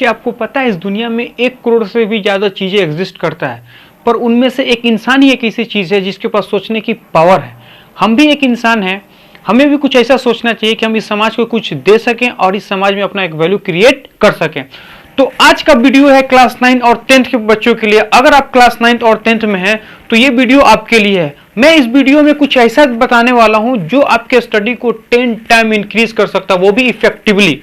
क्या आपको पता है इस दुनिया में 1 करोड़ से भी ज़्यादा चीज़ें एग्जिस्ट करता है, पर उनमें से एक इंसान ही एक ऐसी चीज़ है जिसके पास सोचने की पावर है। हम भी एक इंसान हैं, हमें भी कुछ ऐसा सोचना चाहिए कि हम इस समाज को कुछ दे सकें और इस समाज में अपना एक वैल्यू क्रिएट कर सकें। तो आज का वीडियो है क्लास 9 और 10th के बच्चों के लिए। अगर आप क्लास 9 और 10th में हैं तो ये वीडियो आपके लिए है। मैं इस वीडियो में कुछ ऐसा बताने वाला हूं जो आपके स्टडी को 10 टाइम इंक्रीज कर सकता है, वो भी इफेक्टिवली।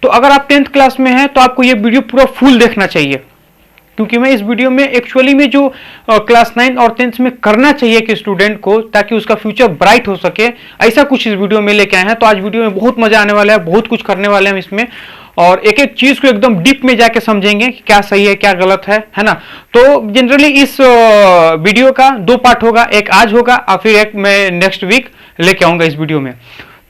तो अगर आप 10th क्लास में हैं तो आपको ये वीडियो पूरा फुल देखना चाहिए, क्योंकि मैं इस वीडियो में एक्चुअली में जो क्लास 9 और 10th में करना चाहिए कि स्टूडेंट को, ताकि उसका फ्यूचर ब्राइट हो सके, ऐसा कुछ इस वीडियो में लेके आए हैं। तो आज वीडियो में बहुत मजा आने वाला है, बहुत कुछ करने वाले हैं इसमें, और एक एक चीज को एकदम डीप में जाके समझेंगे कि क्या सही है क्या गलत है ना। तो जनरली इस वीडियो का 2 पार्ट होगा, एक आज होगा और फिर एक मैं नेक्स्ट वीक लेके आऊंगा इस वीडियो में।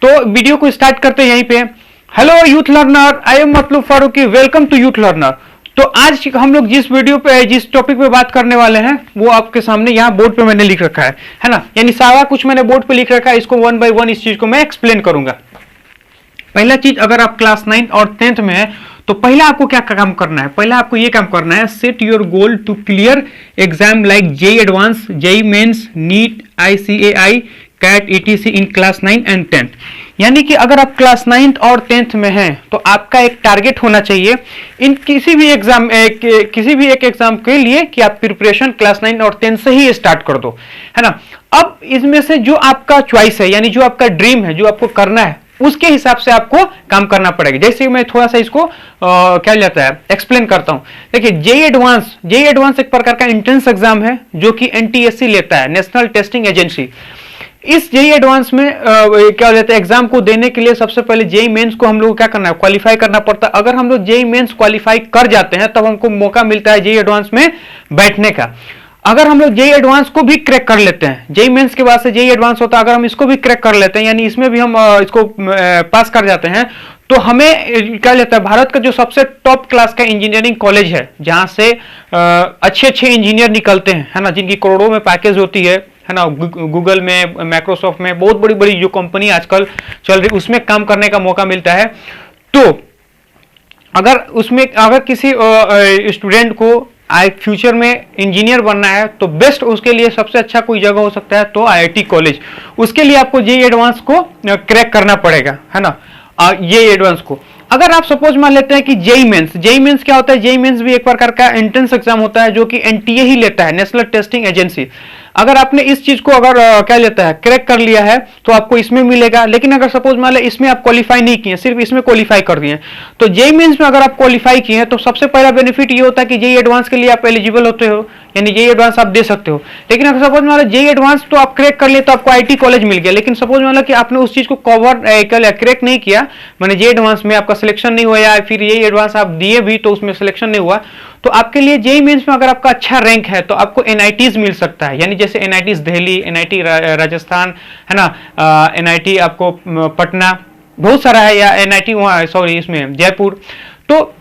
तो वीडियो को स्टार्ट करते हैं यहीं पे। Hello youth learner, I am Matloob Farooqui, welcome to youth learner. तो आज हम लोग जिस टॉपिक पे बात करने वाले हैं वो आपके सामने यहाँ बोर्ड पे मैंने लिख रखा है ना। यानी सारा कुछ मैंने बोर्ड पे लिख रखा है, इसको 1 बाय 1 इस चीज को मैं एक्सप्लेन करूंगा। पहला चीज, अगर आप क्लास 9 और 10th में है तो पहला आपको क्या काम करना है, पहला आपको ये काम करना है, set your goal to clear exam like JEE advance, JEE mains, NEET, ICAI, CAT, ETC in class 9 and 10th। यानी कि अगर आप क्लास 9th और 10th में हैं तो आपका एक टारगेट होना चाहिए इन किसी भी एक एग्जाम के लिए कि आप प्रिपरेशन क्लास 9 और 10th से ही स्टार्ट कर दो, है ना। अब इसमें से जो आपका चॉइस है, यानी जो आपका ड्रीम है, जो आपको करना है, उसके हिसाब से आपको काम करना पड़ेगा। जैसे मैं थोड़ा सा इसको क्या जाता है एक्सप्लेन करता हूं। देखिए, जेई एडवांस एक प्रकार का एंट्रेंस एग्जाम है जो कि एनटीएससी लेता है, नेशनल टेस्टिंग एजेंसी। इस जेई एडवांस में क्या लेता है, एग्जाम को देने के लिए सबसे पहले जेई मेंस को हम लोग क्या करना है, क्वालिफाई करना पड़ता है। अगर हम लोग जेई मेंस क्वालिफाई कर जाते हैं तब हमको मौका मिलता है जेई एडवांस में बैठने का। अगर हम लोग जेई एडवांस को भी क्रैक कर लेते हैं, जेई मेंस के बाद से जेई एडवांस होता है, अगर हम इसको भी क्रैक कर लेते हैं, यानी इसमें भी हम इसको पास कर जाते हैं, तो हमें क्या लेता है, भारत का जो सबसे टॉप क्लास का इंजीनियरिंग कॉलेज है, जहां से अच्छे इंजीनियर निकलते हैं, है ना, जिनकी करोड़ों में पैकेज होती है ना, गूगल में, माइक्रोसॉफ्ट में, बहुत बड़ी बड़ी जो कंपनी आजकल चल रही, उसमें काम करने का मौका मिलता है। तो अगर किसी स्टूडेंट को फ्यूचर में इंजीनियर बनना है तो बेस्ट उसके लिए सबसे अच्छा कोई जगह हो सकता है तो आईआईटी कॉलेज। उसके लिए आपको जेई एडवांस को क्रैक करना पड़ेगा, है ना, जेई एडवांस को। अगर आप सपोज मान लेते हैं कि जेई मेंस क्या होता है, जेई मेंस भी एक प्रकार का एंट्रेंस एग्जाम होता है जो कि एनटीए ही लेता है, नेशनल टेस्टिंग एजेंसी। अगर आपने इस चीज को अगर क्या लेता है, क्रैक कर लिया है तो आपको इसमें मिलेगा। लेकिन अगर सपोज मान ले इसमें आप क्वालिफाई नहीं किए, सिर्फ इसमें क्वालिफाई कर दिए, तो जेई मेंस में अगर आप क्वालिफाई किए हैं तो सबसे पहला बेनिफिट ये होता है कि जेई एडवांस के लिए आप एलिजिबल होते हो, यानी जेई एडवांस आप दे सकते हो। लेकिन अगर सपोज मान लो जेई एडवांस तो आप क्रैक कर लिए तो आपको आईटी कॉलेज मिल गया, लेकिन सपोज मान लो कि आपने उस चीज को क्रैक नहीं किया, मैंने जेई एडवांस में आपका सिलेक्शन नहीं हुआ, या फिर जेई एडवांस आप दिए भी तो उसमें सिलेक्शन नहीं हुआ, तो आपके लिए जेई मेंस में अगर आपका अच्छा रैंक है तो आपको एनआईटीज मिल सकता है। यानी जैसे एनआईटीज दिल्ली, एनआईटी राजस्थान, है ना, एनआईटी आपको पटना, बहुत सारा है, या एनआईटी वहाँ इसमें जयपुर। तो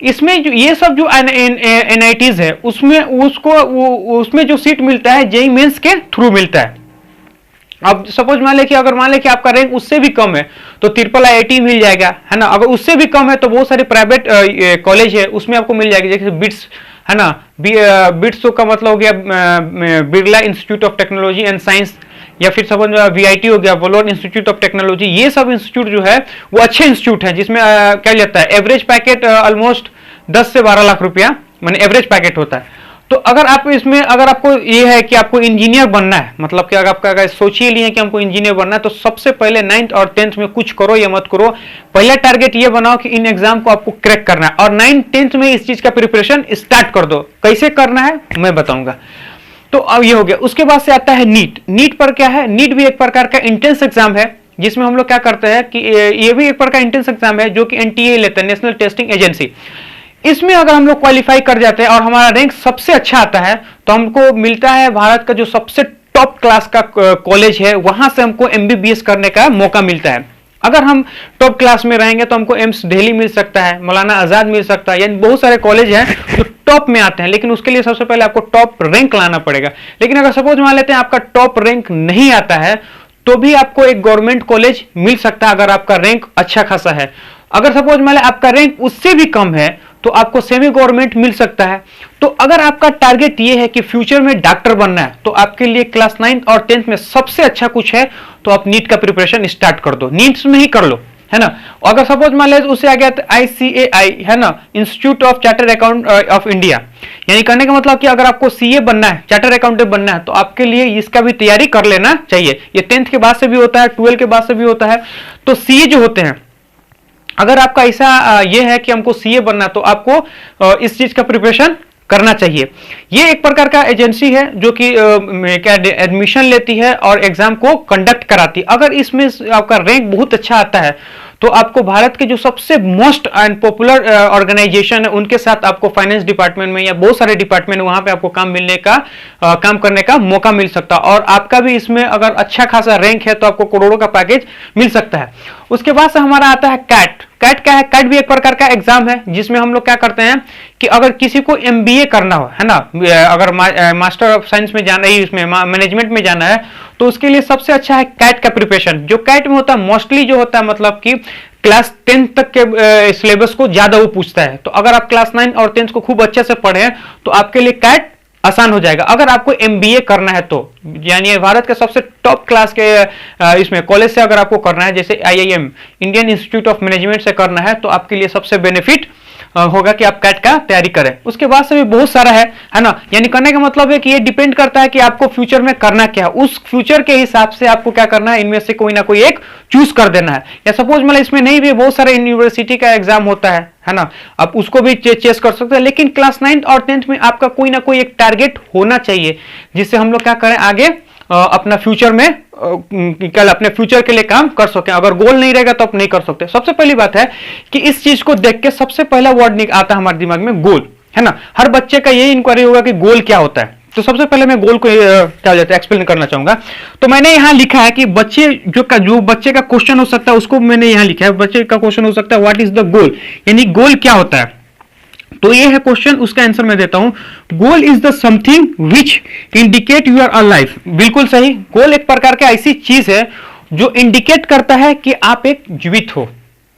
इसमें जो ये सब जो एनआईटीज है उसमें जो सीट मिलता है जेई मेंस के थ्रू मिलता है। अब सपोज मान ले कि आपका रैंक उससे भी कम है तो ट्रिपल आईआईटी मिल जाएगा, है ना। अगर उससे भी कम है तो बहुत सारे प्राइवेट कॉलेज है, उसमें आपको मिल जाएगी, जैसे बिट्स, है ना, बिट्स का मतलब हो गया Birla institute of technology and science, या फिर सपोज वीआईटी हो गया, वलोर इंस्टीट्यूट ऑफ टेक्नोलॉजी। ये सब इंस्टीट्यूट जो है वो अच्छे इंस्टीट्यूट है, जिसमें क्या लेता है, एवरेज पैकेट ऑलमोस्ट 10 से 12 लाख रुपया मैंने एवरेज पैकेट होता है। तो अगर आपको ये है कि आपको इंजीनियर बनना है, मतलब कि अगर सोचिए लिए कि हमको इंजीनियर बनना है, तो सबसे पहले 9th और 10th में कुछ करो या मत करो, पहला टारगेट ये बनाओ कि इन एग्जाम को आपको क्रैक करना है, और 9th 10th में इस चीज का प्रिपरेशन स्टार्ट कर दो। कैसे करना है मैं बताऊंगा। तो अब ये हो गया। उसके बाद से आता है नीट पर क्या है, नीट भी एक प्रकार का एंट्रेंस एग्जाम है, जिसमें हम लोग क्या करते हैं कि ये भी एक प्रकार का एंट्रेंस एग्जाम है जो कि एनटीए लेता है, नेशनल टेस्टिंग एजेंसी। इसमें अगर हम लोग क्वालिफाई कर जाते हैं और हमारा रैंक सबसे अच्छा आता है तो हमको मिलता है भारत का जो सबसे टॉप क्लास का कॉलेज है, वहां से हमको एमबीबीएस करने का मौका मिलता है। अगर हम टॉप क्लास में रहेंगे तो हमको एम्स दिल्ली मिल सकता है, मौलाना आजाद मिल सकता है, यानी बहुत सारे कॉलेज हैं जो टॉप में आते हैं। लेकिन उसके लिए सबसे पहले आपको टॉप रैंक लाना पड़ेगा। लेकिन अगर सपोज मान लेते हैं आपका टॉप रैंक नहीं आता है तो भी आपको एक गवर्नमेंट कॉलेज मिल सकता है अगर आपका रैंक अच्छा खासा है। अगर सपोज मान लें आपका रैंक उससे भी कम है तो आपको सेमी गवर्नमेंट मिल सकता है। तो अगर आपका टारगेट ये है कि फ्यूचर में डॉक्टर बनना है, तो आपके लिए क्लास 9th और 10th में सबसे अच्छा कुछ है तो आप नीट का प्रिपरेशन स्टार्ट कर दो, नीट में ही कर लो, है ना। अगर सपोज मान लीजिए उससे आ गया तो ICAI, है ना, institute of chartered account of India, यानी कहने का मतलब कि अगर आपको CA बनना है, चार्टर्ड अकाउंटेंट बनना है, तो आपके लिए इसका भी तैयारी कर लेना चाहिए। ये 10th के बाद से भी होता है, 12 के बाद से भी होता है। तो CA जो होते हैं, अगर आपका ऐसा ये है कि हमको CA बनना है, तो आपको इस चीज का प्रिपरेशन करना चाहिए। ये एक प्रकार का एजेंसी है जो कि क्या एडमिशन लेती है और एग्जाम को कंडक्ट कराती है। अगर इसमें आपका रैंक बहुत अच्छा आता है तो आपको भारत के जो सबसे मोस्ट एंड पॉपुलर ऑर्गेनाइजेशन है उनके साथ आपको फाइनेंस डिपार्टमेंट में या बहुत सारे डिपार्टमेंट वहां पे आपको काम मिलने का काम करने का मौका मिल सकता है। और आपका भी इसमें अगर अच्छा खासा रैंक है तो आपको करोड़ों का पैकेज मिल सकता है। उसके बाद से हमारा आता है कैट। कैट क्या है? कैट भी एक प्रकार का एग्जाम है जिसमें हम लोग क्या करते हैं कि अगर किसी को MBA करना हो, है ना, अगर मास्टर ऑफ साइंस में जाना है, इसमें मैनेजमेंट में जाना है, तो उसके लिए सबसे अच्छा है कैट का प्रिपरेशन। जो कैट में होता है मोस्टली जो होता है मतलब कि क्लास 10 तक के सिलेबस को ज्यादा वो पूछता है। तो अगर आप क्लास 9 और 10 को खूब अच्छे से पढ़े तो आपके लिए कैट आसान हो जाएगा। अगर आपको MBA करना है तो, यानी भारत के सबसे टॉप क्लास के इसमें कॉलेज से अगर आपको करना है, जैसे IIM, Indian institute of management से करना है, तो आपके लिए सबसे बेनिफिट होगा कि आप कैट का तैयारी करें। उसके बाद से भी बहुत सारा है ना। यानी करने का मतलब है कि ये डिपेंड करता है कि आपको फ्यूचर में करना क्या है, उस फ्यूचर के हिसाब से आपको क्या करना है, इनमें से कोई ना कोई एक चूज कर देना है। या सपोज मतलब इसमें नहीं भी, बहुत सारे यूनिवर्सिटी का एग्जाम होता है ना, आप उसको भी चेस कर सकते हैं। लेकिन क्लास 9 और 10th में आपका कोई ना कोई एक टारगेट होना चाहिए जिससे हम लोग क्या करें आगे अपना फ्यूचर में कल अपने फ्यूचर के लिए काम कर सकें। अगर गोल नहीं रहेगा तो आप नहीं कर सकते। सबसे पहली बात है कि इस चीज को देख के सबसे पहला वर्ड आता है हमारे दिमाग में, गोल, है ना। हर बच्चे का यही इंक्वायरी होगा कि गोल क्या होता है। तो सबसे पहले मैं गोल को क्या जाता है एक्सप्लेन करना चाहूंगा। तो मैंने यहां लिखा है कि बच्चे जो बच्चे का क्वेश्चन हो सकता है उसको मैंने यहां लिखा है। बच्चे का क्वेश्चन हो सकता है व्हाट इज द गोल, यानी गोल क्या होता है। तो ये है क्वेश्चन, उसका आंसर मैं देता हूं। Goal is the something which indicate you're a life. बिल्कुल सही। गोल एक प्रकार का ऐसी चीज है जो इंडिकेट करता है कि आप एक जीवित हो,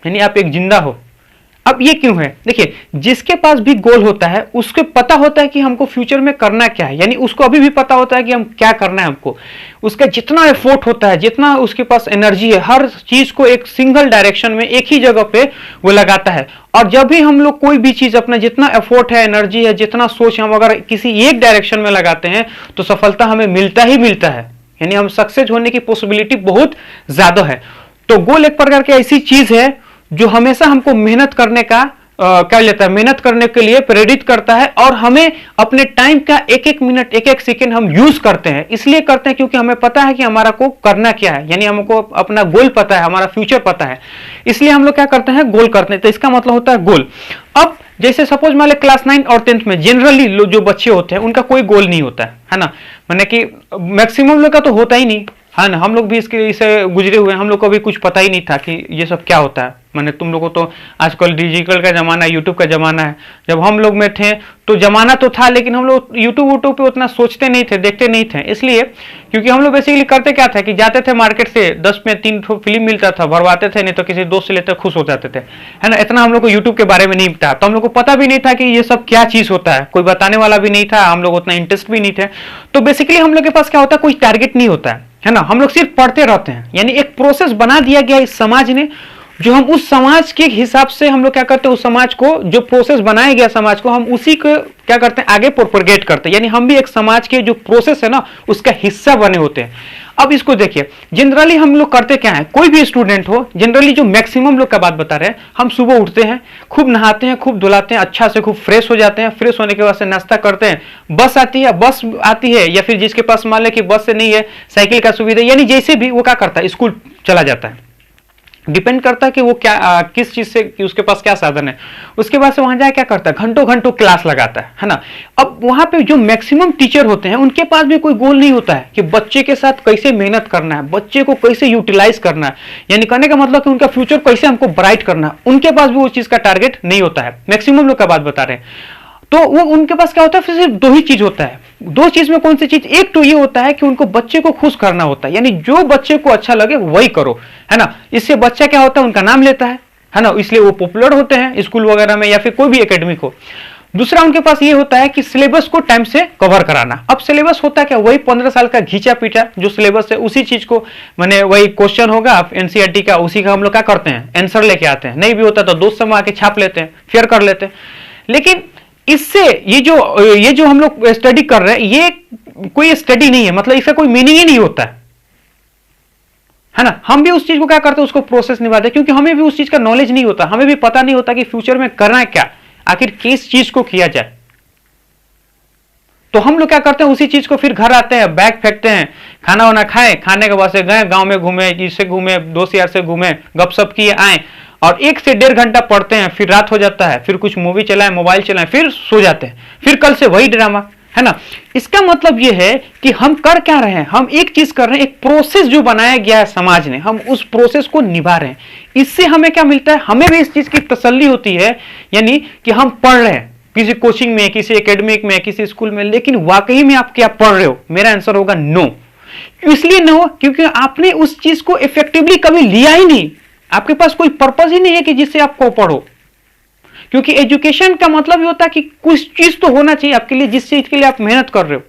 यानी आप एक जिंदा हो। अब ये क्यों है? देखिए, जिसके पास भी गोल होता है उसको पता होता है कि हमको फ्यूचर में करना क्या है, यानी उसको अभी भी पता होता है कि हम क्या करना है हमको। उसका जितना एफोर्ट होता है, जितना उसके पास एनर्जी है, हर चीज को एक सिंगल डायरेक्शन में एक ही जगह पे वो लगाता है। और जब भी हम लोग कोई भी चीज अपना जितना एफोर्ट है, एनर्जी है, जितना सोच हम अगर किसी एक डायरेक्शन में लगाते हैं तो सफलता हमें मिलता ही मिलता है, यानी हम सक्सेस होने की पॉसिबिलिटी बहुत ज्यादा है। तो गोल एक प्रकार की ऐसी चीज है जो हमेशा हमको मेहनत करने का क्या लेता है, मेहनत करने के लिए प्रेरित करता है। और हमें अपने टाइम का एक एक मिनट, एक एक सेकंड हम यूज करते हैं, इसलिए करते हैं क्योंकि हमें पता है कि हमारा को करना क्या है, यानी हमको अपना गोल पता है, हमारा फ्यूचर पता है, इसलिए हम लोग क्या करते हैं, गोल करते हैं। तो इसका मतलब होता है गोल। अब जैसे सपोज मान ले क्लास 9 और 10th में जनरली जो बच्चे होते हैं उनका कोई गोल नहीं होता है ना, माने कि मैक्सिमम लोग का तो होता ही नहीं, है ना। हम लोग भी इसे गुजरे हुए हैं, हम लोग को भी कुछ पता ही नहीं था कि ये सब क्या होता है। मैंने तुम लोगों को तो आजकल डिजिटल का जमाना है, यूट्यूब का जमाना है। जब हम लोग में थे तो जमाना तो था, लेकिन हम लोग यूट्यूब पे उतना सोचते नहीं थे, देखते नहीं थे। इसलिए क्योंकि हम लोग बेसिकली करते क्या था कि जाते थे मार्केट से, 10 में 3 फिल्म मिलता था, भरवाते थे, नहीं तो किसी दोस्त से लेते खुश हो जाते थे, है ना। इतना हम लोग को यूट्यूब के बारे में नहीं पता, तो हम लोग को पता भी नहीं था कि ये सब क्या चीज होता है, कोई बताने वाला भी नहीं था, हम लोग उतना इंटरेस्ट भी नहीं थे। तो बेसिकली हम लोग के पास क्या होता है, कोई टारगेट नहीं होता है ना। हम लोग सिर्फ पढ़ते रहते हैं, यानी एक प्रोसेस बना दिया गया इस समाज ने, जो हम उस समाज के हिसाब से हम लोग क्या करते हैं, उस समाज को जो प्रोसेस बनाया गया समाज को, हम उसी को क्या करते हैं, आगे प्रोपगेट करते हैं। यानी हम भी एक समाज के जो प्रोसेस है ना उसका हिस्सा बने होते हैं। अब इसको देखिए, जनरली हम लोग करते क्या है, कोई भी स्टूडेंट हो, जनरली जो मैक्सिमम लोग का बात बता रहे हैं, हम सुबह उठते हैं, खूब नहाते हैं, खूब धुलाते हैं, अच्छा से खूब फ्रेश हो जाते हैं। फ्रेश होने के बाद से नाश्ता करते हैं, बस आती है, या फिर जिसके पास मान ले कि बस से नहीं है, साइकिल का सुविधा, यानी जैसे भी वो क्या करता है, स्कूल चला जाता है। डिपेंड करता है कि वो क्या किस चीज से, कि उसके पास क्या साधन है। उसके बाद से वहां जाए क्या करता है, घंटों घंटों क्लास लगाता है ना। अब वहां पे जो मैक्सिमम टीचर होते हैं उनके पास भी कोई गोल नहीं होता है कि बच्चे के साथ कैसे मेहनत करना है, बच्चे को कैसे यूटिलाइज करना है, यानी कहने का मतलब कि उनका फ्यूचर कैसे हमको ब्राइट करना है। उनके पास भी वो चीज का टारगेट नहीं होता है, मैक्सिमम लोग का बात बता रहे हैं। तो वो उनके पास क्या होता है, फिर सिर्फ दो ही चीज होता है। दो चीज में कौन सी चीज, एक तो ये होता है कि उनको बच्चे को खुश करना होता है, यानी जो बच्चे को अच्छा लगे वही करो, है ना। इससे बच्चा क्या होता है, उनका नाम लेता है, है ना, इसलिए वो पॉपुलर होते हैं स्कूल वगैरह में या फिर कोई भी एकेडमिक हो। दूसरा उनके पास ये होता है कि सिलेबस को टाइम से कवर कराना। अब सिलेबस होता है क्या, वही 15 साल का घिंचा पीटा जो सिलेबस है उसी चीज को, मैंने वही क्वेश्चन होगा एनसीईआरटी का, उसी का हम लोग क्या करते हैं आंसर लेके आते हैं, नहीं भी होता तो दोस्त समय आके छाप लेते हैं, फेयर कर लेते हैं। लेकिन इससे ये जो हम लोग स्टडी कर रहे हैं ये कोई स्टडी नहीं है, मतलब इसका कोई मीनिंग ही नहीं होता है ना। हम भी उस चीज को क्या करते हैं, उसको प्रोसेस निभाते हैं, क्योंकि हमें भी उस चीज का नॉलेज नहीं होता, हमें भी पता नहीं होता कि फ्यूचर में करना है क्या, आखिर किस चीज को किया जाए। तो हम लोग क्या करते हैं, उसी चीज को फिर घर आते हैं, बैग फेंकते हैं, खाना वाना खाए, खाने के बाद से गए गांव में घूमे, इससे घूमे, दोस्त यार से घूमे, गपशप किए, आए और 1 से 1.5 घंटा पढ़ते हैं, फिर रात हो जाता है, फिर कुछ मूवी चलाए, मोबाइल चलाए, फिर सो जाते हैं, फिर कल से वही ड्रामा, है ना। इसका मतलब यह है कि हम कर क्या रहे हैं, हम एक चीज कर रहे हैं, एक प्रोसेस जो बनाया गया है समाज ने, हम उस प्रोसेस को निभा रहे हैं। इससे हमें क्या मिलता है, हमें भी इस चीज की तसल्ली होती है, यानी कि हम पढ़ रहे हैं किसी कोचिंग में, किसी एकेडमिक में, किसी स्कूल में, लेकिन वाकई में आप क्या पढ़ रहे हो। मेरा आंसर होगा नो। इसलिए नो क्योंकि आपने उस चीज को इफेक्टिवली कभी लिया ही नहीं, आपके पास कोई पर्पस ही नहीं है कि जिससे आपको पढ़ो। क्योंकि एजुकेशन का मतलब ये होता है कि कुछ चीज तो होना चाहिए आपके लिए जिस चीज के लिए आप मेहनत कर रहे हो।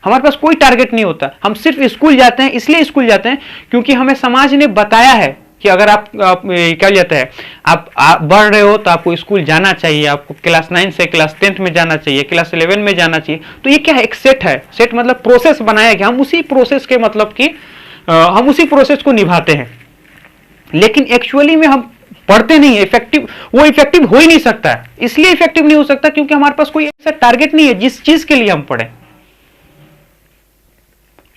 हमारे पास कोई टारगेट नहीं होता, हम सिर्फ स्कूल जाते हैं, इसलिए स्कूल जाते हैं क्योंकि हमें समाज ने बताया है कि अगर आप क्या जाता है, आप बढ़ रहे हो तो आपको स्कूल जाना चाहिए, आपको क्लास 9 से क्लास 10 में जाना चाहिए, क्लास 11 में जाना चाहिए। तो ये क्या है, एक सेट है, सेट मतलब प्रोसेस बनाया गया, हम उसी प्रोसेस के मतलब कि हम उसी प्रोसेस को निभाते हैं। लेकिन एक्चुअली में हम पढ़ते नहीं है, इफेक्टिव वो इफेक्टिव हो ही नहीं सकता है। इसलिए इफेक्टिव नहीं हो सकता क्योंकि हमारे पास कोई ऐसा टारगेट नहीं है जिस चीज के लिए हम पढ़े।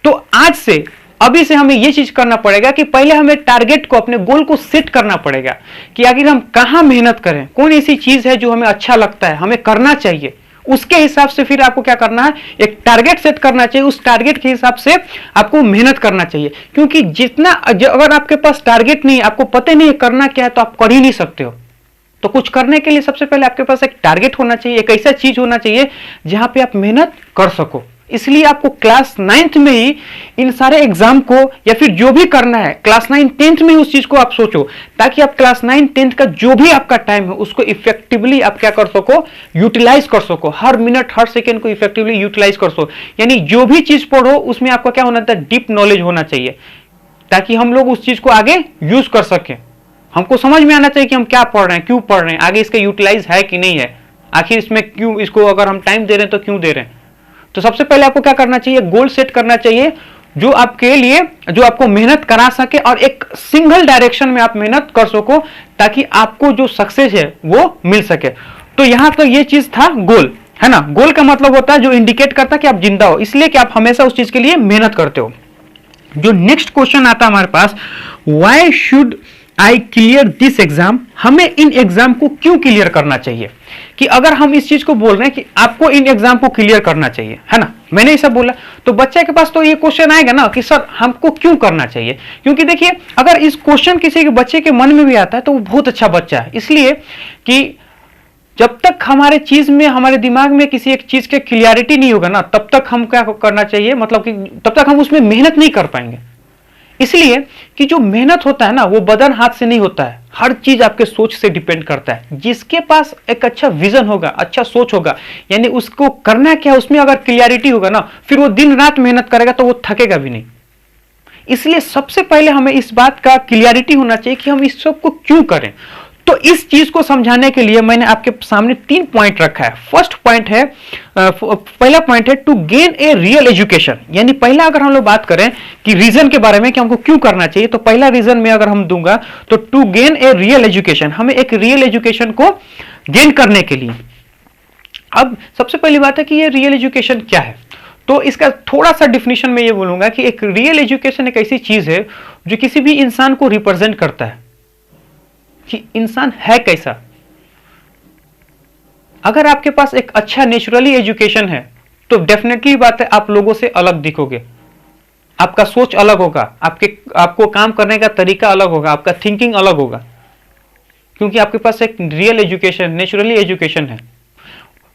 तो आज से अभी से हमें यह चीज करना पड़ेगा कि पहले हमें टारगेट को, अपने गोल को सेट करना पड़ेगा कि आखिर हम कहां मेहनत करें, कौन ऐसी चीज है जो हमें अच्छा लगता है, हमें करना चाहिए। उसके हिसाब से फिर आपको क्या करना है, एक टारगेट सेट करना चाहिए, उस टारगेट के हिसाब से आपको मेहनत करना चाहिए। क्योंकि जितना अगर आपके पास टारगेट नहीं, आपको पता नहीं है करना क्या है, तो आप कर ही नहीं सकते हो। तो कुछ करने के लिए सबसे पहले आपके पास एक टारगेट होना चाहिए, एक ऐसा चीज होना चाहिए जहां पे आप मेहनत कर सको। इसलिए आपको क्लास 9th में ही इन सारे एग्जाम को या फिर जो भी करना है क्लास 9 10th में ही उस चीज को आप सोचो, ताकि आप क्लास 9 10th का जो भी आपका टाइम है उसको इफेक्टिवली आप क्या कर सको, यूटिलाइज कर सको, हर मिनट हर सेकेंड को इफेक्टिवली यूटिलाइज कर सको। यानी जो भी चीज पढ़ो उसमें आपका क्या होना चाहिए, डीप नॉलेज होना चाहिए, ताकि हम लोग उस चीज को आगे यूज कर सके। हमको समझ में आना चाहिए कि हम क्या पढ़ रहे हैं, क्यों पढ़ रहे हैं, आगे इसका यूटिलाइज है कि नहीं है, आखिर इसमें क्यों, इसको अगर हम टाइम दे रहे हैं तो क्यों दे रहे हैं। तो सबसे पहले आपको क्या करना चाहिए, गोल सेट करना चाहिए जो आपके लिए, जो आपको मेहनत करा सके और एक सिंगल डायरेक्शन में आप मेहनत कर सको, ताकि आपको जो सक्सेस है वो मिल सके। तो यहां तक ये चीज था गोल, है ना। गोल का मतलब होता है जो इंडिकेट करता है कि आप जिंदा हो, इसलिए कि आप हमेशा उस चीज के लिए मेहनत करते हो। जो नेक्स्ट क्वेश्चन आता है हमारे पास, why should I clear this exam, हमें इन एग्जाम को क्यों क्लियर करना चाहिए। कि अगर हम इस चीज को बोल रहे हैं कि आपको इन एग्जाम को क्लियर करना चाहिए, है ना, मैंने ये सब बोला, तो बच्चे के पास तो ये क्वेश्चन आएगा ना कि सर हमको क्यों करना चाहिए। क्योंकि देखिए अगर इस क्वेश्चन किसी के बच्चे के मन में भी आता है तो वो बहुत अच्छा बच्चा है, इसलिए कि जब तक हमारे चीज में, हमारे दिमाग में किसी एक चीज के क्लियरिटी नहीं होगा ना, तब तक हम क्या करना चाहिए, मतलब कि तब तक हम उसमें मेहनत नहीं कर पाएंगे। इसलिए कि जो मेहनत होता है ना वो बदन हाथ से नहीं होता है, हर चीज आपके सोच से डिपेंड करता है। जिसके पास एक अच्छा विजन होगा, अच्छा सोच होगा, यानी उसको करना क्या है उसमें अगर क्लियरिटी होगा ना, फिर वो दिन रात मेहनत करेगा तो वो थकेगा भी नहीं। इसलिए सबसे पहले हमें इस बात का क्लियरिटी होना चाहिए कि हम इस सब को क्यों करें। तो इस चीज को समझाने के लिए मैंने आपके सामने 3 पॉइंट रखा है। फर्स्ट पॉइंट है, पहला पॉइंट है to gain a real education. यानी पहला अगर हम लोग बात करें कि रीजन के बारे में कि हमको क्यों करना चाहिए, तो पहला रीजन में अगर हम दूंगा तो to gain a real education, हमें एक रियल एजुकेशन को गेन करने के लिए। अब सबसे पहली बात है कि ये रियल एजुकेशन क्या है, तो इसका थोड़ा सा डिफिनेशन में ये बोलूंगा कि एक रियल एजुकेशन एक ऐसी चीज है जो किसी भी इंसान को रिप्रेजेंट करता है कि इंसान है कैसा। अगर आपके पास एक अच्छा नेचुरली एजुकेशन है तो डेफिनेटली बात है आप लोगों से अलग दिखोगे, आपका सोच अलग होगा, आपको काम करने का तरीका अलग होगा, आपका थिंकिंग अलग होगा, क्योंकि आपके पास एक रियल एजुकेशन, नेचुरली एजुकेशन है।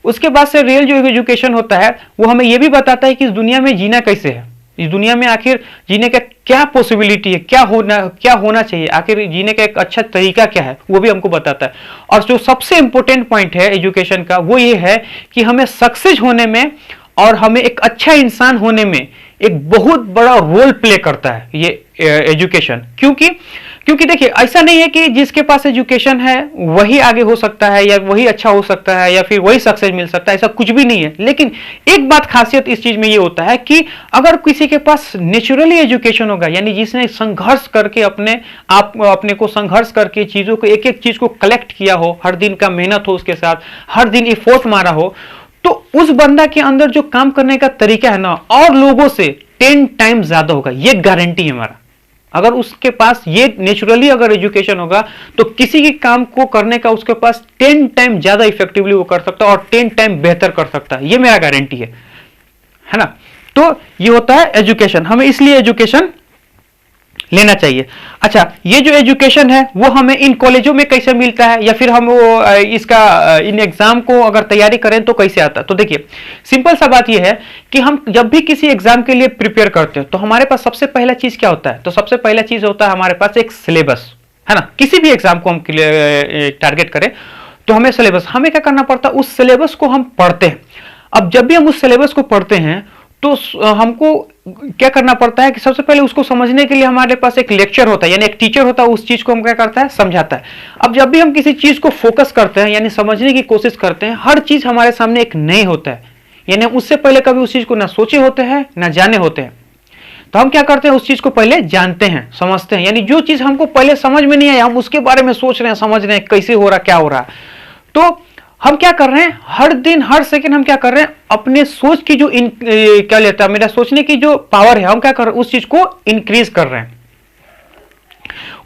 उसके बाद से रियल जो एजुकेशन होता है वो हमें यह भी बताता है कि इस दुनिया में जीना कैसे है। इस दुनिया में आखिर जीने का क्या पॉसिबिलिटी है, क्या होना चाहिए, आखिर जीने का एक अच्छा तरीका क्या है, वो भी हमको बताता है। और जो सबसे इंपॉर्टेंट पॉइंट है एजुकेशन का, वो ये है कि हमें सक्सेस होने में और हमें एक अच्छा इंसान होने में एक बहुत बड़ा रोल प्ले करता है ये एजुकेशन। क्योंकि देखिए, ऐसा नहीं है कि जिसके पास एजुकेशन है वही आगे हो सकता है या वही अच्छा हो सकता है या फिर वही सक्सेस मिल सकता है, ऐसा कुछ भी नहीं है। लेकिन एक बात खासियत इस चीज में ये होता है कि अगर किसी के पास नेचुरली एजुकेशन होगा, यानी जिसने संघर्ष करके अपने को संघर्ष करके चीजों को, एक एक चीज को कलेक्ट किया हो, हर दिन का मेहनत हो उसके साथ, हर दिन एफर्ट मारा हो, तो उस बंदा के अंदर जो काम करने का तरीका है ना, और लोगों से 10 टाइम ज्यादा होगा, ये गारंटी है हमारा। अगर उसके पास ये नेचुरली अगर एजुकेशन होगा तो किसी के काम को करने का उसके पास 10 टाइम ज्यादा इफेक्टिवली वो कर सकता है और 10 टाइम बेहतर कर सकता है, ये मेरा गारंटी है ना। तो ये होता है एजुकेशन, हमें इसलिए एजुकेशन लेना चाहिए। अच्छा, ये जो एजुकेशन है वो हमें इन कॉलेजों में कैसे मिलता है, या फिर हम वो इसका इन एग्जाम को अगर तैयारी करें तो कैसे आता है? तो देखिए, सिंपल सा बात ये है कि हम जब भी किसी एग्जाम के लिए प्रिपेयर करते हैं तो हमारे पास सबसे पहला चीज क्या होता है? तो सबसे पहला चीज होता है हमारे पास एक सिलेबस, है ना। किसी भी एग्जाम को हम टारगेट करें तो हमें सिलेबस, हमें क्या करना पड़ता है, उस सिलेबस को हम पढ़ते हैं। अब जब भी हम उस सिलेबस को पढ़ते हैं तो हमको क्या करना पड़ता है कि सबसे पहले उसको समझने के लिए हमारे पास एक लेक्चर होता है, यानी एक टीचर होता है, उस चीज को हम क्या करता है, समझाता है। अब जब भी हम किसी चीज को फोकस करते हैं यानी समझने की कोशिश करते हैं, हर चीज हमारे सामने एक नए होता है, यानी हम उससे पहले कभी उस चीज को ना सोचे होते हैं ना जाने होते हैं। तो हम क्या करते हैं, उस चीज को पहले जानते हैं, समझते हैं, यानी जो चीज हमको पहले समझ में नहीं आया हम उसके बारे में सोच रहे हैं, समझ रहे हैं कैसे हो रहा, क्या हो रहा। तो हम क्या कर रहे हैं, हर दिन हर सेकंड हम क्या कर रहे हैं, अपने सोच की जो क्या लेता है, मेरा सोचने की जो पावर है, हम क्या कर रहे हैं, उस चीज को इंक्रीज कर रहे हैं।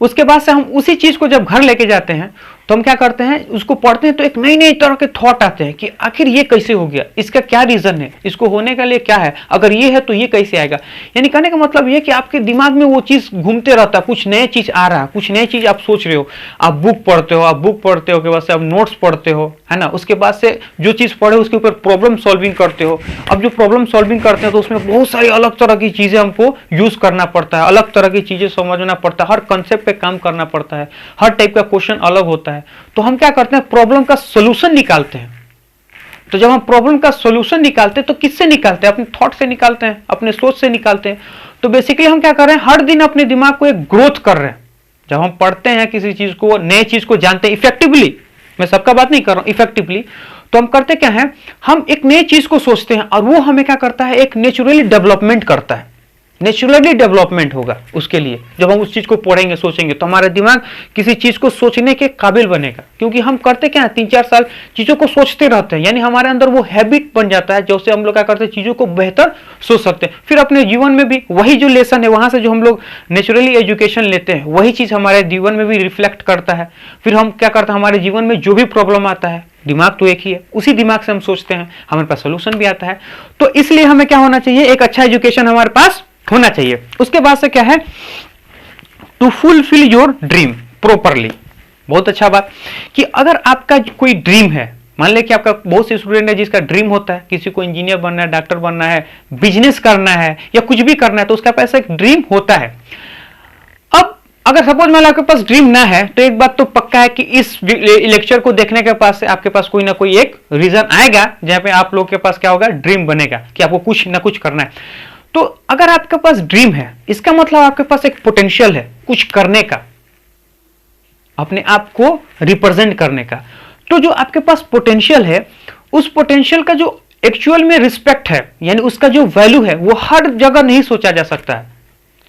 उसके बाद से हम उसी चीज को जब घर लेके जाते हैं तो हम क्या करते हैं, उसको पढ़ते हैं तो एक नई नई तरह के थॉट आते हैं कि आखिर ये कैसे हो गया, इसका क्या रीजन है, इसको होने के लिए क्या है, अगर ये है तो ये कैसे आएगा। यानी कहने का मतलब ये कि आपके दिमाग में वो चीज घूमते रहता है, कुछ नए चीज आ रहा है, कुछ नई चीज आप सोच रहे हो, आप बुक पढ़ते हो, के बाद से आप नोट्स पढ़ते हो, है ना। उसके बाद से जो चीज पढ़े उसके ऊपर प्रॉब्लम सॉल्विंग करते हो। अब जो प्रॉब्लम सॉल्विंग करते हैं तो उसमें बहुत सारी अलग तरह की चीजें हमको यूज करना पड़ता है, अलग तरह की चीजें समझना पड़ता है, हर कंसेप्ट पे काम करना पड़ता है, हर टाइप का क्वेश्चन अलग होता है। तो हम क्या करते हैं, प्रॉब्लम का सॉल्यूशन निकालते हैं। तो जब हम प्रॉब्लम का सॉल्यूशन निकालते हैं तो किससे निकालते हैं, अपने थॉट से निकालते हैं, अपने सोच से निकालते हैं। तो बेसिकली हम क्या कर रहे हैं, हर दिन अपने दिमाग को एक ग्रोथ कर रहे हैं। जब हम पढ़ते हैं किसी चीज को, नए चीज को जानते हैं इफेक्टिवली, मैं सबका बात नहीं कर रहा हूं, इफेक्टिवली, तो हम करते क्या है, हम एक नई चीज को सोचते हैं और वो हमें क्या करता है, एक नेचुरली डेवलपमेंट करता है, नेचुरली डेवलपमेंट होगा उसके लिए। जब हम उस चीज को पढ़ेंगे, सोचेंगे, तो हमारा दिमाग किसी चीज को सोचने के काबिल बनेगा। क्योंकि हम करते क्या है, 3-4 साल चीजों को सोचते रहते हैं, यानी हमारे अंदर वो हैबिट बन जाता है, जैसे हम लोग क्या करते हैं, चीजों को बेहतर सोच सकते हैं। फिर अपने जीवन में भी वही जो लेसन है, वहां से जो हम लोग नेचुरली एजुकेशन लेते हैं, वही चीज हमारे जीवन में भी रिफ्लेक्ट करता है। फिर हम क्या करते हैं, हमारे जीवन में जो भी प्रॉब्लम आता है, दिमाग तो एक ही है, उसी दिमाग से हम सोचते हैं, हमारे पास सोल्यूशन भी आता है। तो इसलिए हमें क्या होना चाहिए, एक अच्छा एजुकेशन हमारे पास होना चाहिए। उसके बाद से क्या है, to fulfil your dream properly. बहुत अच्छा बात कि अगर आपका कोई ड्रीम है, मान ले कि आपका बहुत से स्टूडेंट है जिसका ड्रीम होता है, किसी को इंजीनियर बनना है, डॉक्टर बनना है, बिजनेस करना है या कुछ भी करना है, तो उसका पास एक ड्रीम होता है। अब अगर सपोज मान लो आपके पास ड्रीम ना है तो एक बात तो पक्का है कि इस लेक्चर को देखने के पास से आपके पास कोई ना कोई एक रीजन आएगा जहां पे आप लोग के पास क्या होगा, ड्रीम बनेगा कि आपको कुछ ना कुछ करना है। तो अगर आपके पास ड्रीम है, इसका मतलब आपके पास एक पोटेंशियल है कुछ करने का, अपने आप को रिप्रेजेंट करने का। तो जो आपके पास पोटेंशियल है, उस पोटेंशियल का जो एक्चुअल में रिस्पेक्ट है, यानी उसका जो वैल्यू है, वो हर जगह नहीं सोचा जा सकता है।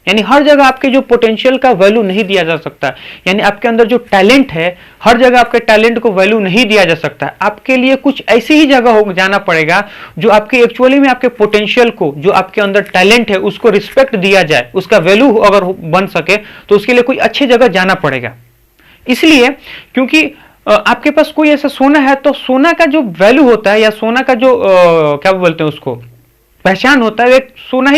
यानी हर जगह आपके जो पोटेंशियल का वैल्यू नहीं दिया जा सकता, यानी आपके अंदर जो टैलेंट है, हर जगह आपके टैलेंट को वैल्यू नहीं दिया जा सकता। आपके लिए कुछ ऐसी ही जगह हो जाना पड़ेगा जो आपके एक्चुअली में आपके पोटेंशियल को, जो आपके अंदर टैलेंट है, उसको रिस्पेक्ट दिया जाए, उसका वैल्यू अगर बन सके तो उसके लिए कोई अच्छी जगह जाना पड़ेगा। इसलिए क्योंकि आपके पास कोई ऐसा सोना है तो सोना का जो वैल्यू होता है, या सोना का जो क्या बोलते हैं उसको, पहचान होता है, एक सुनार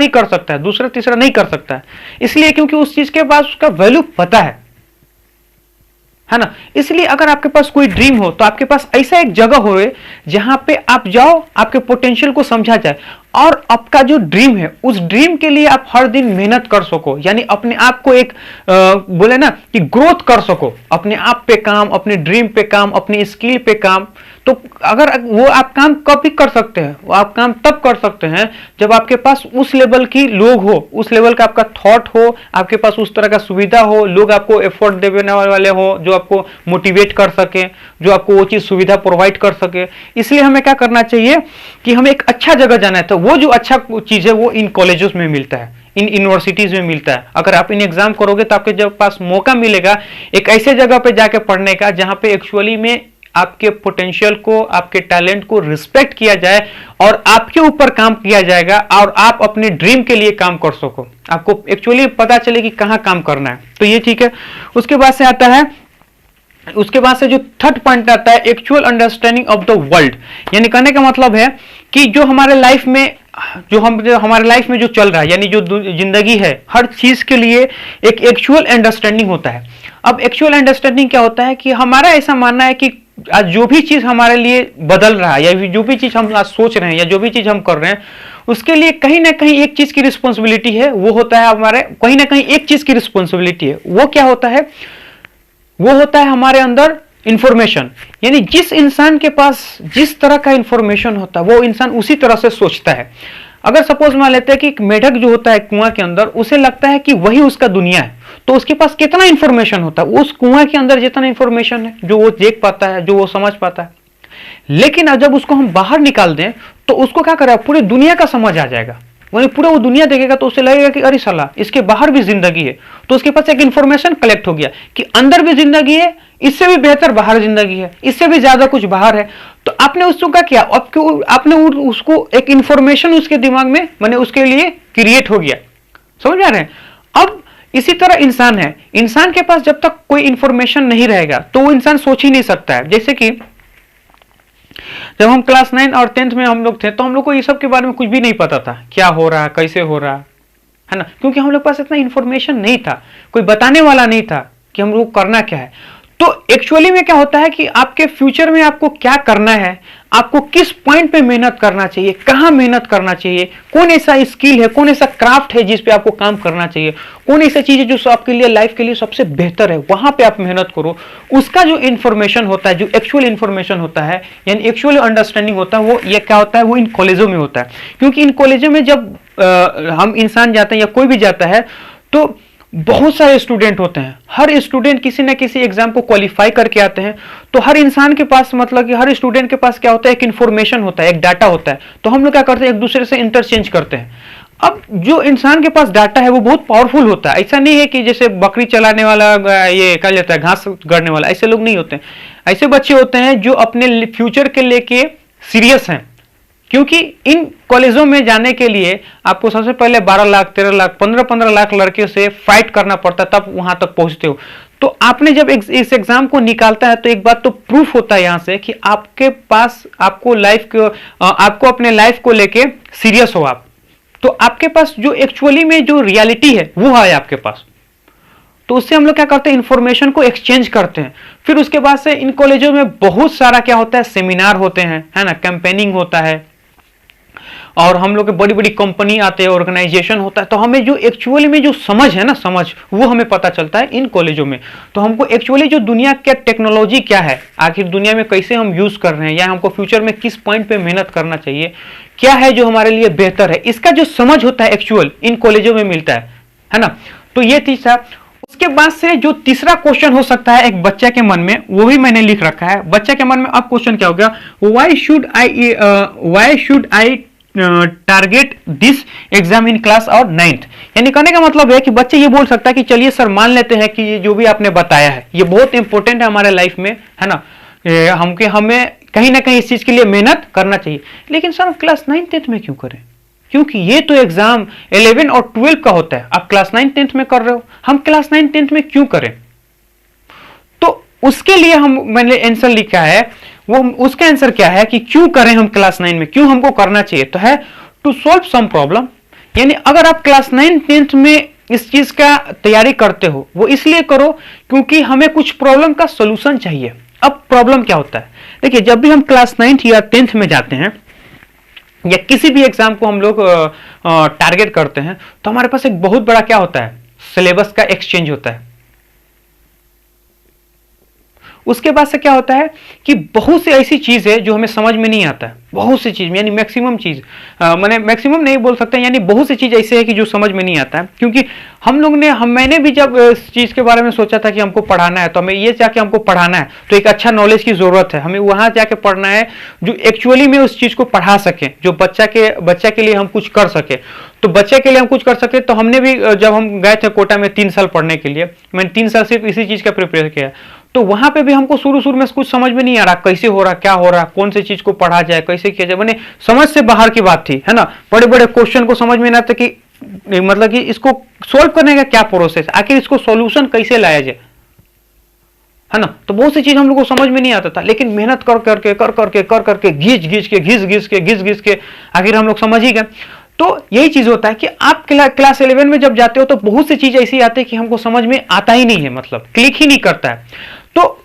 ही कर सकता है, दूसरा तीसरा नहीं कर सकता है। इसलिए क्योंकि उस चीज के पास उसका वैल्यू पता है ना। इसलिए अगर आपके पास कोई ड्रीम हो तो आपके पास ऐसा एक जगह हो जहां पे आप जाओ, आपके पोटेंशियल को समझा जाए। और आपका जो ड्रीम है उस ड्रीम के लिए आप हर दिन मेहनत कर सको, यानी अपने आप को एक बोले ना कि ग्रोथ कर सको, अपने आप पे काम, अपने ड्रीम पे काम, अपनी स्किल पे काम। तो अगर वो आप काम कब भी कर सकते हैं, वो आप काम तब कर सकते हैं जब आपके पास उस लेवल की लोग हो, उस लेवल का आपका थॉट हो, आपके पास उस तरह का सुविधा हो, लोग आपको एफर्ट देने वाले हो, जो आपको मोटिवेट कर सके, जो आपको वो चीज सुविधा प्रोवाइड कर सके। इसलिए हमें क्या करना चाहिए कि हमें एक अच्छा जगह जाना है, तो वो जो अच्छा चीज है वो इन कॉलेजेस में मिलता है, इन यूनिवर्सिटीज में मिलता है। अगर आप इन एग्जाम करोगे तो आपके जब पास मौका मिलेगा एक ऐसे जगह पे जाके पढ़ने का जहां पे एक्चुअली में आपके पोटेंशियल को, आपके टैलेंट को रिस्पेक्ट किया जाए और आपके ऊपर काम किया जाएगा और आप अपने ड्रीम के लिए काम कर सको, आपको एक्चुअली पता चले कि कहां काम करना है। तो ये ठीक है। उसके बाद से आता है, उसके बाद से जो थर्ड पॉइंट आता है, actual understanding of the world. यानी कहने का मतलब है कि जो हमारे लाइफ में जो हमारे लाइफ में जो चल रहा है, यानी जो जिंदगी है, हर चीज के लिए एक एक्चुअल अंडरस्टैंडिंग होता है। अब एक्चुअल अंडरस्टैंडिंग क्या होता है कि हमारा ऐसा मानना है कि आज जो भी चीज हमारे लिए बदल रहा है, या जो भी चीज हम आज सोच रहे हैं, या जो भी चीज हम कर रहे हैं, उसके लिए कहीं ना कहीं एक चीज की रिस्पॉन्सिबिलिटी है। वो होता है हमारे, कहीं ना कहीं एक चीज की रिस्पॉन्सिबिलिटी है। वो क्या होता है? वो होता है हमारे अंदर इंफॉर्मेशन। यानी जिस इंसान के पास जिस तरह का इंफॉर्मेशन होता है वो इंसान उसी तरह से सोचता है। अगर सपोज मान लेते हैं कि एक मेढक जो होता है कुआं के अंदर, उसे लगता है कि वही उसका दुनिया है, तो उसके पास कितना इंफॉर्मेशन होता है, उस कुआं के अंदर जितना इंफॉर्मेशन है, जो वो देख पाता है, जो वो समझ पाता है। लेकिन जब उसको हम बाहर निकाल दें तो उसको क्या करेगा, पूरी दुनिया का समझ आ जाएगा। वही पूरा वो दुनिया देखेगा तो उसे लगेगा कि अरे साला इसके बाहर भी जिंदगी है। तो उसके पास एक इंफॉर्मेशन कलेक्ट हो गया कि अंदर भी जिंदगी है, इससे भी बेहतर बाहर जिंदगी है, इससे भी ज्यादा कुछ बाहर है। तो आपने उसको क्या किया, आपने उसको एक इंफॉर्मेशन उसके दिमाग में माने उसके लिए क्रिएट हो गया। समझ में आ रहे हैं? अब इसी तरह इंसान है, इंसान के पास जब तक कोई इंफॉर्मेशन नहीं रहेगा तो वो इंसान सोच ही नहीं सकता है। जैसे कि जब हम क्लास 9 और 10th में हम लोग थे तो हम लोग को ये सब के बारे में कुछ भी नहीं पता था, क्या हो रहा है, कैसे हो रहा है ना, क्योंकि हम लोग पास इतना इंफॉर्मेशन नहीं था, कोई बताने वाला नहीं था कि हम लोग करना क्या है। तो एक्चुअली में क्या होता है कि आपके फ्यूचर में आपको क्या करना है, आपको किस पॉइंट पे मेहनत करना चाहिए, कहां मेहनत करना चाहिए, कौन ऐसा स्किल है, कौन ऐसा क्राफ्ट है जिस पे आपको काम करना चाहिए, कौन ऐसा चीज है जो आपके लिए लाइफ के लिए सबसे बेहतर है, वहां पे आप मेहनत करो। उसका जो इंफॉर्मेशन होता है, जो एक्चुअल इंफॉर्मेशन होता है, यानी एक्चुअल अंडरस्टैंडिंग होता है, वो ये क्या होता है, वो इन कॉलेजों में होता है। क्योंकि इन कॉलेजों में जब हम इंसान जाते हैं या कोई भी जाता है तो बहुत सारे स्टूडेंट होते हैं, हर स्टूडेंट किसी ना किसी एग्जाम को क्वालिफाई करके आते हैं। तो हर इंसान के पास मतलब कि हर स्टूडेंट के पास क्या होता है, एक इन्फॉर्मेशन होता है, एक डाटा होता है। तो हम लोग क्या करते हैं, एक दूसरे से इंटरचेंज करते हैं। अब जो इंसान के पास डाटा है वो बहुत पावरफुल होता है। ऐसा नहीं है कि जैसे बकरी चलाने वाला, ये क्या लेता है, घास गड़ने वाला, ऐसे लोग नहीं होते। ऐसे बच्चे होते हैं जो अपने फ्यूचर के लेके सीरियस हैं। क्योंकि इन कॉलेजों में जाने के लिए आपको सबसे पहले 12 लाख 13 लाख 15 लाख लड़के से फाइट करना पड़ता है, तब वहां तक पहुंचते हो। तो आपने जब इस एग्जाम को निकालता है तो एक बात तो प्रूफ होता है यहां से कि आपके पास, आपको अपने लाइफ को लेके सीरियस हो आप। तो आपके पास जो एक्चुअली में जो रियलिटी है वो है आपके पास। तो उससे हम लोग क्या करते हैं, इंफॉर्मेशन को एक्सचेंज करते हैं। फिर उसके बाद से इन कॉलेजों में बहुत सारा क्या होता है, सेमिनार होते हैं, है ना, कैंपेनिंग होता है, और हम लोग के बड़ी बड़ी कंपनी आते हैं, ऑर्गेनाइजेशन होता है। तो हमें जो एक्चुअली में जो समझ है ना, समझ वो हमें पता चलता है इन कॉलेजों में। तो हमको एक्चुअली जो दुनिया का टेक्नोलॉजी क्या है, आखिर दुनिया में कैसे हम यूज कर रहे हैं, या हमको फ्यूचर में किस पॉइंट पे मेहनत करना चाहिए, क्या है जो हमारे लिए बेहतर है, इसका जो समझ होता है एक्चुअल इन कॉलेजों में मिलता है ना। तो ये तीसरा। उसके बाद से जो तीसरा क्वेश्चन हो सकता है एक बच्चे के मन में, वो भी मैंने लिख रखा है। बच्चे के मन में अब क्वेश्चन क्या हो गया, why should I target this exam in class और 9th। यानी कहने का मतलब है कि बच्चे ये बोल सकता है कि चलिए सर मान लेते हैं कि ये जो भी आपने बताया है ये बहुत इंपॉर्टेंट है हमारे लाइफ में, है ना, हमें कहीं ना कहीं इस चीज के लिए मेहनत करना चाहिए। लेकिन सर क्लास 9th 10th में क्यों करें, क्योंकि ये तो एग्जाम 11 और 12 का होता है, आप क्लास 9 10th में कर रहे हो, हम क्लास 9 10th में क्यों करें। तो उसके लिए मैंने आंसर लिखा है, वो उसका आंसर क्या है कि क्यों करें हम क्लास 9 में, क्यों हमको करना चाहिए, तो है टू सॉल्व सम प्रॉब्लम। यानी अगर आप क्लास 9 10th में इस चीज का तैयारी करते हो, वो इसलिए करो क्योंकि हमें कुछ प्रॉब्लम का सोल्यूशन चाहिए। अब प्रॉब्लम क्या होता है, देखिए जब भी हम क्लास 9th या 10th में जाते हैं या किसी भी एग्जाम को हम लोग टारगेट करते हैं, तो हमारे पास एक बहुत बड़ा क्या होता है, सिलेबस का एक्सचेंज होता है। उसके बाद से क्या होता है कि बहुत सी ऐसी चीज है जो हमें समझ में नहीं आता है, बहुत सी चीज, यानी मैक्सिमम चीज, मैंने मैक्सिमम नहीं बोल सकते, यानी बहुत सी चीज ऐसे है कि जो समझ में नहीं आता है। क्योंकि मैंने भी जब इस चीज के बारे में सोचा था कि हमको पढ़ाना है, तो हमें ये जाके हमको पढ़ाना है, तो एक अच्छा नॉलेज की जरूरत है, हमें वहां जाके पढ़ना है जो एक्चुअली में उस चीज को पढ़ा सके, जो बच्चा के लिए हम कुछ कर सके। तो बच्चे के लिए हम कुछ कर सके, तो हमने भी जब हम गए थे कोटा में 3 साल पढ़ने के लिए, मैंने 3 साल सिर्फ इसी चीज का प्रिपेयर किया। तो वहां पे भी हमको शुरू में कुछ समझ में नहीं आ रहा, कैसे हो रहा, क्या हो रहा, कौन सी चीज को पढ़ा जाए, कैसे किया जाए, मैंने समझ से बाहर की बात थी, है ना। बड़े बड़े क्वेश्चन को समझ में नहीं आता कि मतलब कि इसको सोल्व करने का क्या प्रोसेस, आखिर इसको सॉल्यूशन कैसे लाया जाए, है ना। तो बहुत सी चीज हम लोग को समझ में नहीं आता था, लेकिन मेहनत कर करके घिस के आखिर हम लोग समझ ही गए। तो यही चीज होता है कि आप क्लास 11 में जब जाते हो तो बहुत सी चीज ऐसी आती है कि हमको समझ में आता ही नहीं है, मतलब क्लिक ही नहीं करता है। तो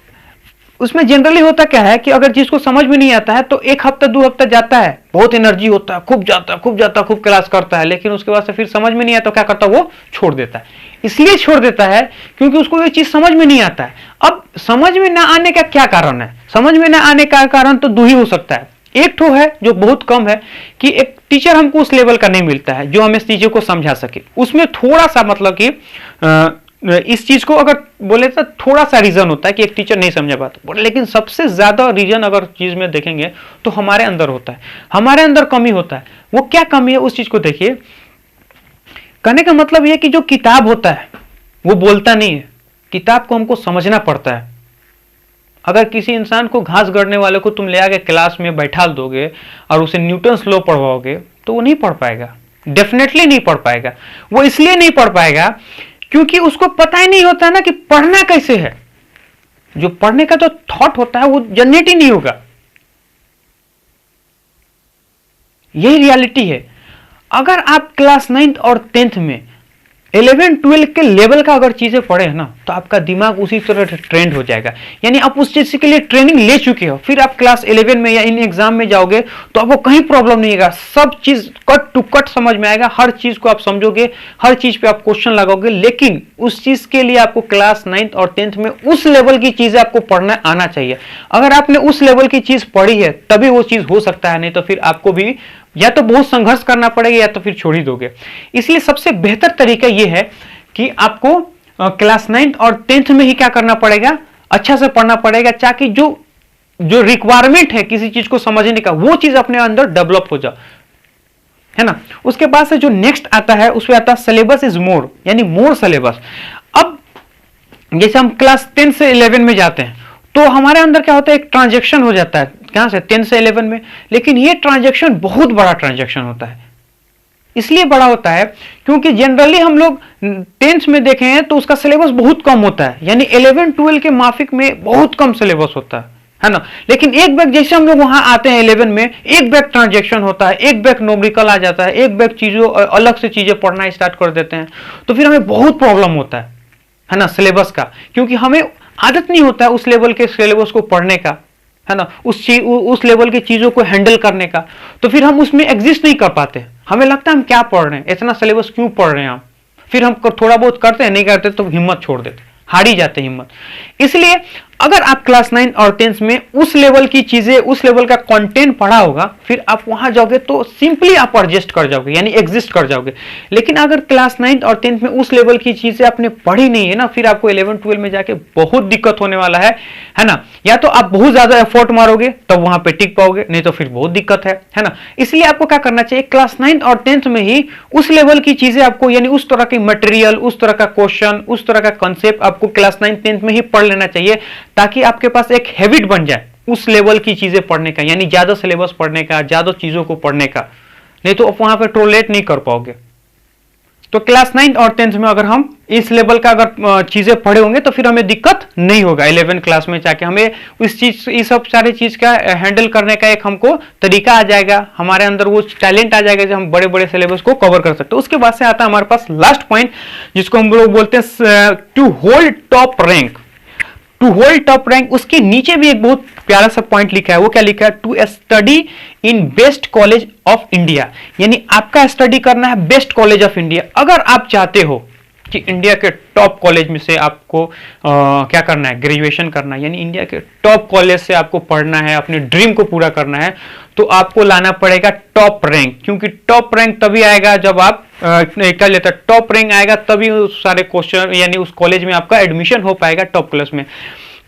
उसमें जनरली होता क्या है कि अगर जिसको समझ में नहीं आता है तो 1 हफ्ता 2 हफ्ता जाता है, बहुत एनर्जी होता है, खूब जाता है, खूब क्लास करता है, लेकिन उसके बाद से फिर समझ में नहीं आता, तो क्या करता है, वो छोड़ देता है। इसलिए छोड़ देता है क्योंकि उसको ये चीज समझ में नहीं आता है। अब समझ में ना आने का क्या कारण है, समझ में ना आने का कारण तो 2 ही हो सकता है। एक तो है जो बहुत कम है कि एक टीचर हमको उस लेवल का नहीं मिलता है जो हमें इस चीजों को समझा सके, उसमें थोड़ा सा मतलब कि इस चीज को अगर बोले तो थोड़ा सा रीजन होता है कि एक टीचर नहीं समझा पाता, लेकिन सबसे ज्यादा रीजन अगर चीज में देखेंगे तो हमारे अंदर होता है, हमारे अंदर कमी होता है। वो क्या कमी है उस चीज को देखिए। कहने का मतलब यह कि जो किताब होता है वो बोलता नहीं है, किताब को हमको समझना पड़ता है। अगर किसी इंसान को घास गढ़ने वाले को तुम ले आके क्लास में बैठा दोगे और उसे न्यूटन्स लॉ पढ़वाओगे तो वो नहीं पढ़ पाएगा, डेफिनेटली नहीं पढ़ पाएगा। वो इसलिए नहीं पढ़ पाएगा क्योंकि उसको पता ही नहीं होता ना कि पढ़ना कैसे है। जो पढ़ने का जो थॉट होता है वो जनरेट ही नहीं होगा। यही रियलिटी है। अगर आप क्लास 9th और 10th में 11-12 के लेवल का अगर चीजें पढ़े हैं ना, तो आपका दिमाग उसी तरह ट्रेंड हो जाएगा, यानी आप उस चीज के लिए ट्रेनिंग ले चुके हो। फिर आप क्लास 11 में या इन एग्जाम में जाओगे तो आपको कहीं प्रॉब्लम नहीं होगा, सब चीज कट टू कट समझ में आएगा, हर चीज को आप समझोगे, हर चीज पे आप क्वेश्चन लगाओगे। लेकिन उस चीज के लिए आपको क्लास 9th और 10th में उस लेवल की चीजें आपको पढ़ना आना चाहिए। अगर आपने उस लेवल की चीज पढ़ी है तभी वो चीज हो सकता है, नहीं तो फिर आपको भी या तो बहुत संघर्ष करना पड़ेगा या तो फिर छोड़ ही दोगे। इसलिए सबसे बेहतर तरीका यह है कि आपको क्लास 9th और 10th में ही क्या करना पड़ेगा, अच्छा से पढ़ना पड़ेगा, ताकि जो रिक्वायरमेंट है किसी चीज को समझने का वो चीज अपने अंदर डेवलप हो जाए, है ना। उसके बाद से जो नेक्स्ट आता है उसमें आता है सिलेबस इज मोर, यानी मोर सिलेबस। अब जैसे हम क्लास 10 से 11 में जाते हैं तो हमारे अंदर क्या होता है, एक ट्रांजैक्शन हो जाता है कहां से, 10 से 11 में। लेकिन ये ट्रांजैक्शन बहुत बड़ा ट्रांजैक्शन होता है। इसलिए बड़ा होता है क्योंकि जनरली हम लोग 10th में देखे हैं तो उसका सिलेबस बहुत कम होता है, यानी 11-12 के माफिक में बहुत कम सिलेबस होता है ना। लेकिन एक बैग जैसे हम लोग वहां आते हैं 11 में, एक बैग ट्रांजैक्शन होता है, एक बैग न्यूमेरिकल आ जाता है, एक बैग चीजों अलग से चीजें पढ़ना स्टार्ट कर देते हैं, तो फिर हमें बहुत प्रॉब्लम होता है ना सिलेबस का, क्योंकि हमें आदत नहीं होता है उस लेवल के सिलेबस को पढ़ने का, है ना, उस लेवल की चीजों को हैंडल करने का। तो फिर हम उसमें एग्जिस्ट नहीं कर पाते, हमें लगता है हम क्या पढ़ रहे हैं, इतना सिलेबस क्यों पढ़ रहे हैं हम। फिर हम थोड़ा बहुत करते हैं, नहीं करते तो हिम्मत छोड़ देते, हार ही जाते हिम्मत। इसलिए अगर आप क्लास 9 और 10 में उस लेवल की चीजें, उस लेवल का कंटेंट पढ़ा होगा, फिर आप वहां जाओगे तो सिंपली आप एडजस्ट कर जाओगे, यानी एग्जिस्ट कर जाओगे। लेकिन अगर क्लास 9 और 10 में उस लेवल की चीजें आपने पढ़ी नहीं है ना, फिर आपको 11-12 में जाके बहुत दिक्कत होने वाला है ना। या तो आप बहुत ज्यादा एफर्ट मारोगे तब वहां पे टिक पाओगे, नहीं तो फिर बहुत दिक्कत है ना। इसलिए आपको क्या करना चाहिए, क्लास 9 और 10th में ही उस लेवल की चीजें आपको, यानी उस तरह की मटेरियल, उस तरह का क्वेश्चन, उस तरह का कॉन्सेप्ट आपको क्लास 9-10 में ही पढ़ लेना चाहिए, ताकि आपके पास एक हैबिट बन जाए उस लेवल की चीजें पढ़ने का, यानी ज्यादा सिलेबस पढ़ने का, ज्यादा चीजों को पढ़ने का। नहीं तो आप वहां पे टॉलरेट नहीं कर पाओगे। तो क्लास 9 और 10th में अगर हम इस लेवल का अगर चीजें पढ़े होंगे तो फिर हमें दिक्कत नहीं होगा 11 क्लास में जाके, हमें इस सब सारी चीज का हैंडल करने का एक हमको तरीका आ जाएगा, हमारे अंदर वो टैलेंट आ जाएगा जो हम बड़े बड़े सिलेबस को कवर कर सकते हैं। उसके बाद से आता है हमारे पास लास्ट पॉइंट, जिसको हम लोग बोलते हैं to hold top rank. To hold top rank, उसके नीचे भी एक बहुत प्यारा सा पॉइंट लिखा है। वो क्या लिखा है? To study in best college of India, यानी आपका स्टडी करना है बेस्ट कॉलेज ऑफ इंडिया। अगर आप चाहते हो कि इंडिया के टॉप कॉलेज में से आपको क्या करना है, ग्रेजुएशन करना है, यानी इंडिया के टॉप कॉलेज से आपको पढ़ना है, अपने ड्रीम को पूरा करना है, तो आपको लाना पड़ेगा टॉप रैंक। क्योंकि टॉप रैंक तभी आएगा जब आप क्या लेता है, टॉप रैंक आएगा तभी उस सारे क्वेश्चन यानी उस कॉलेज में आपका एडमिशन हो पाएगा टॉप क्लास में।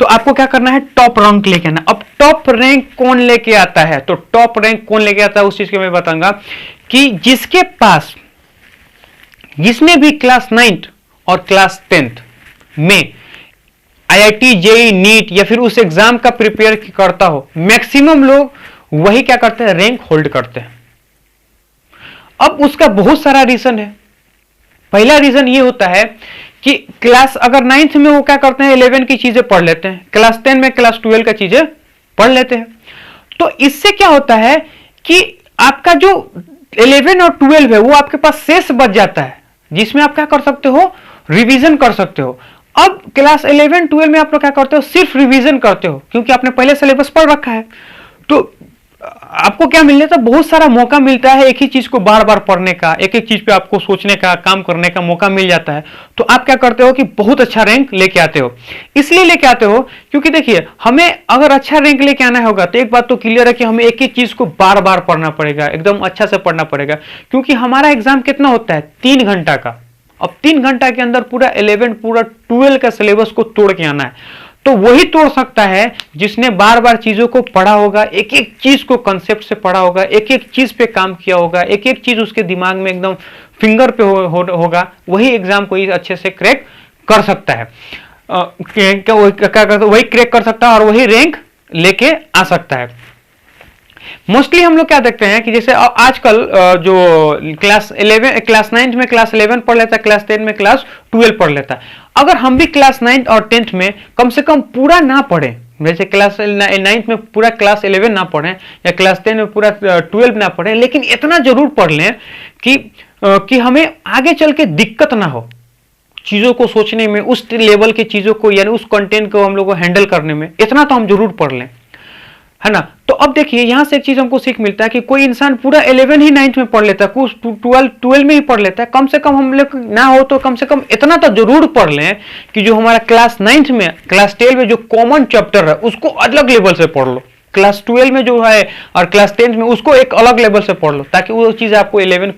तो आपको क्या करना है? टॉप रैंक लेके आना। अब टॉप रैंक कौन लेके आता है? तो टॉप रैंक कौन लेके आता है उस चीज के मैं बताऊंगा कि जिसके पास, जिसने भी क्लास 9th और क्लास 10th में आईआईटी, जेई, नीट या फिर उस एग्जाम का प्रिपेयर करता हो, मैक्सिमम लोग वही क्या करते हैं? रैंक होल्ड करते हैं। अब उसका बहुत सारा रीजन है। पहला रीजन ये होता है कि क्लास अगर 9th में वो क्या करते हैं? 11 की चीजें पढ़ लेते हैं, क्लास 10 में क्लास 12 का चीजें पढ़ लेते हैं। तो इससे क्या होता है कि आपका जो 11 और 12 है वो आपके पास शेष बच जाता है, जिसमें आप क्या कर सकते हो? रिवीजन कर सकते हो। अब क्लास 11 12 में आप लोग क्या करते हो? सिर्फ रिवीजन करते हो, क्योंकि आपने पहले सिलेबस पढ़ रखा है। तो आपको क्या मिल जाता है? बहुत सारा मौका मिलता है एक ही चीज को बार बार पढ़ने का, एक एक चीज पे आपको सोचने का, काम करने का मौका मिल जाता है। तो आप क्या करते हो कि बहुत अच्छा रैंक लेके आते हो। इसलिए लेके आते हो क्योंकि देखिए, हमें अगर अच्छा रैंक लेके आना होगा तो एक बात तो क्लियर है कि हमें एक एक चीज को बार बार पढ़ना पड़ेगा, एकदम अच्छा से पढ़ना पड़ेगा। क्योंकि हमारा एग्जाम कितना होता है? 3 घंटा का। अब 3 घंटा के अंदर पूरा 11 पूरा 12 का सिलेबस को तोड़ के आना है। तो वही तोड़ सकता है जिसने बार बार चीजों को पढ़ा होगा, एक एक चीज को कंसेप्ट से पढ़ा होगा, एक एक चीज पे काम किया होगा, एक एक चीज उसके दिमाग में एकदम फिंगर पे होगा। वही एग्जाम को अच्छे से क्रैक कर सकता है। वही क्रैक कर सकता है और वही रैंक लेके आ सकता है। मोस्टली हम लोग क्या देखते हैं कि जैसे आजकल जो क्लास 9th में क्लास 11 पढ़ लेता है, क्लास 10 में क्लास 12 पढ़ लेता है। अगर हम भी क्लास 9th और 10th में कम से कम पूरा ना पढ़ें, जैसे क्लास 9th में पूरा क्लास 11 ना पढ़ें या क्लास 10 में पूरा 12 ना पढ़ें, लेकिन इतना जरूर पढ़ लें कि हमें आगे चल के दिक्कत ना हो चीजों को सोचने में, उस लेवल की चीजों को यानी उस कंटेंट को हम लोग को हैंडल करने में, इतना तो हम जरूर पढ़ लें, है ना। तो अब देखिए यहां से एक चीज हमको सीख मिलता है कि कोई इंसान पूरा 11 ही 9th में पढ़ लेता है, कुछ 12 में ही पढ़ लेता है। कम से कम हम लोग ना हो तो कम से कम इतना तो जरूर पढ़ लें कि जो हमारा क्लास 9th में, क्लास 12 में जो कॉमन चैप्टर है उसको अलग लेवल से पढ़ लो, क्लास 12 में जो है और क्लास 10th में उसको एक अलग लेवल से पढ़ लो, ताकि वो चीज आपको 11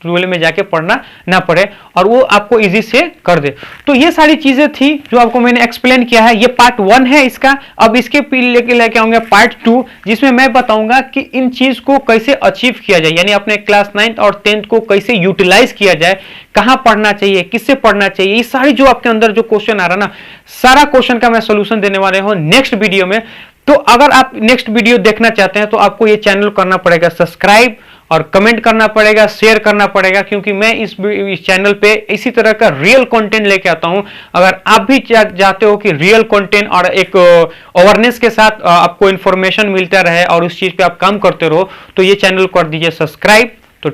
12 में जाके पढ़ना ना पड़े और वो आपको इजी से कर दे। तो ये सारी चीजें थी जो आपको मैंने एक्सप्लेन किया है। ये पार्ट 1 है इसका। अब इसके लेके आऊंगा पार्ट 2, जिसमें मैं बताऊंगा कि इन चीज को कैसे अचीव किया जाए, यानी अपने क्लास 9th और 10th को कैसे यूटिलाइज किया जाए, कहां पढ़ना चाहिए, किससे पढ़ना चाहिए, ये सारी जो आपके अंदर जो क्वेश्चन आ रहा ना, सारा क्वेश्चन का मैं सोल्यूशन देने वाले हूं नेक्स्ट वीडियो में। तो अगर आप नेक्स्ट वीडियो देखना चाहते हैं तो आपको ये चैनल करना पड़ेगा सब्सक्राइब और कमेंट करना पड़ेगा, शेयर करना पड़ेगा, क्योंकि मैं इस चैनल पे इसी तरह का रियल कंटेंट लेके आता हूं। अगर आप भी चाहते हो कि रियल कंटेंट और एक अवेयरनेस के साथ आपको इंफॉर्मेशन मिलता रहे और उस चीज पे आप काम करते रहो, तो ये चैनल कर दीजिए सब्सक्राइब। तो